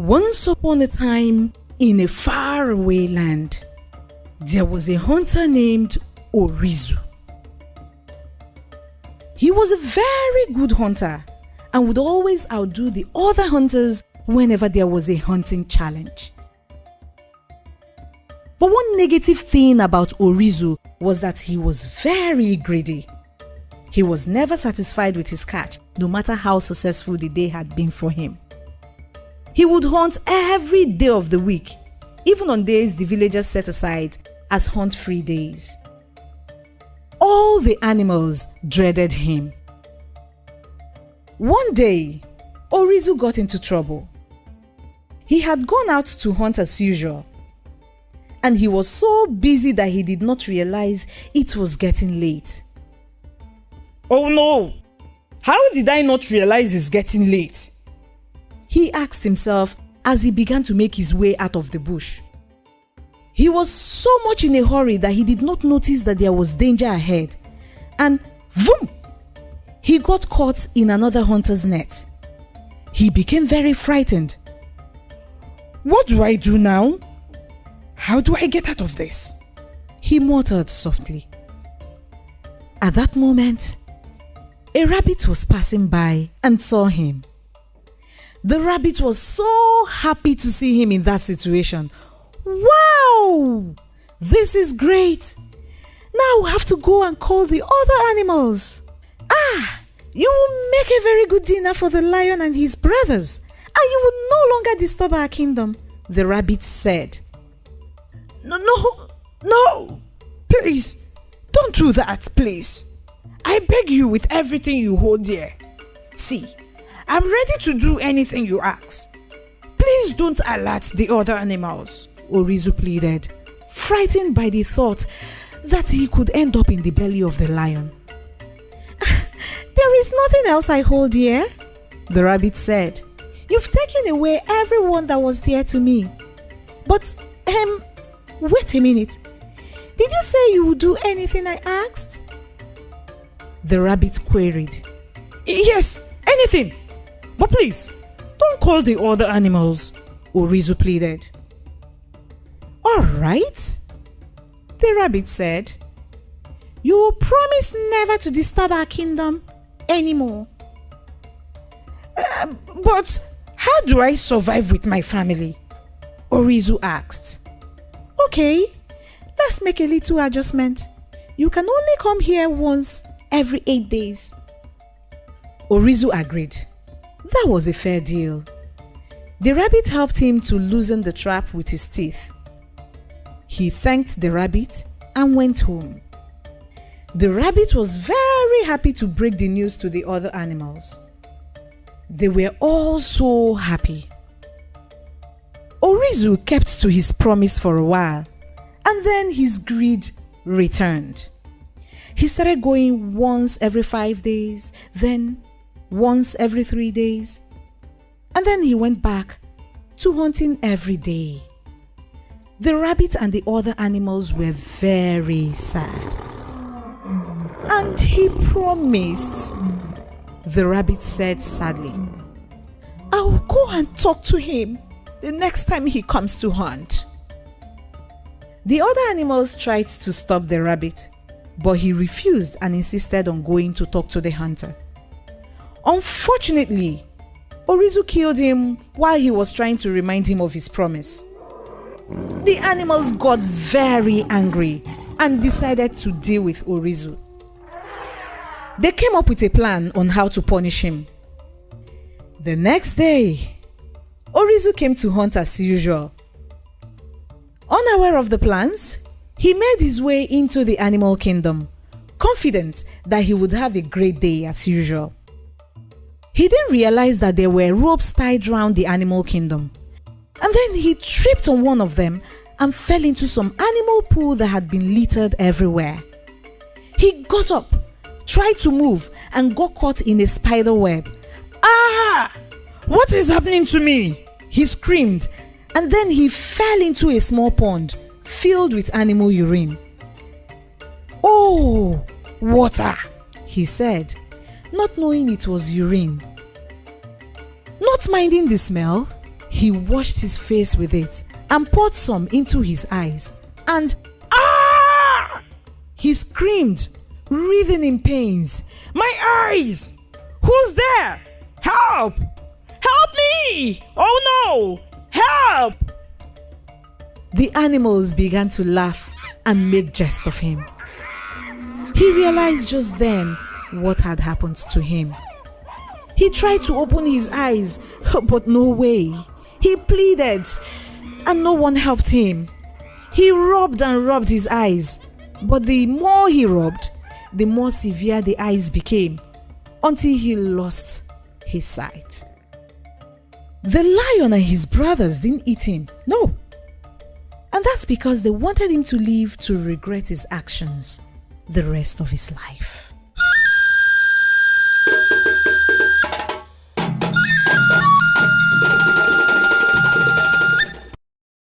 Once upon a time, in a faraway land, there was a hunter named Orizu. He was a very good hunter and would always outdo the other hunters whenever there was a hunting challenge. But one negative thing about Orizu was that he was very greedy. He was never satisfied with his catch, no matter how successful the day had been for him. He would hunt every day of the week, even on days the villagers set aside as hunt-free days. All the animals dreaded him. One day, Orizu got into trouble. He had gone out to hunt as usual, and he was so busy that he did not realize it was getting late. Oh no! How did I not realize it's getting late? He asked himself as he began to make his way out of the bush. He was so much in a hurry that he did not notice that there was danger ahead, and boom! He got caught in another hunter's net. He became very frightened. What do I do now? How do I get out of this? He muttered softly. At that moment, a rabbit was passing by and saw him. The rabbit was so happy to see him in that situation. Wow! This is great! Now we have to go and call the other animals. You will make a very good dinner for the lion and his brothers, and you will no longer disturb our kingdom, the rabbit said. No! Please, don't do that, please. I beg you with everything you hold dear. See, I'm ready to do anything you ask. Please don't alert the other animals, Orizu pleaded, frightened by the thought that he could end up in the belly of the lion. There is nothing else I hold dear, the rabbit said. You've taken away everyone that was dear to me. But, wait a minute. Did you say you would do anything I asked? The rabbit queried. Yes, anything. But please, don't call the other animals, Orizu pleaded. All right, the rabbit said. You will promise never to disturb our kingdom anymore. But how do I survive with my family? Orizu asked. Okay, let's make a little adjustment. You can only come here once every 8 days. Orizu agreed. That was a fair deal. The rabbit helped him to loosen the trap with his teeth. He thanked the rabbit and went home. The rabbit was very happy to break the news to the other animals. They were all so happy. Orizu kept to his promise for a while, and then his greed returned. He started going once every 5 days, then once every 3 days, and then he went back to hunting every day. The rabbit and the other animals were very sad. And he promised, the rabbit said sadly, I will go and talk to him the next time he comes to hunt. The other animals tried to stop the rabbit, but he refused and insisted on going to talk to the hunter. Unfortunately, Orizu killed him while he was trying to remind him of his promise. The animals got very angry and decided to deal with Orizu. They came up with a plan on how to punish him. The next day, Orizu came to hunt as usual. Unaware of the plans, he made his way into the animal kingdom, confident that he would have a great day as usual. He didn't realize that there were ropes tied around the animal kingdom, and then he tripped on one of them and fell into some animal poo that had been littered everywhere. He got up, tried to move, and got caught in a spider web. Ah! What is happening to me? He screamed, and then he fell into a small pond filled with animal urine. Oh, water, he said, not knowing it was urine. Not minding the smell, He washed his face with it and poured some into his eyes, and he screamed, writhing in pains. My eyes! Who's there? Help! Help me! Oh no! Help! The animals began to laugh and make jest of him. He realized just then what had happened to him. He tried to open his eyes, but no way. He pleaded, and no one helped him. He rubbed and rubbed his eyes, but the more he rubbed, the more severe the eyes became, until he lost his sight. The lion and his brothers didn't eat him, no. And that's because they wanted him to live to regret his actions the rest of his life.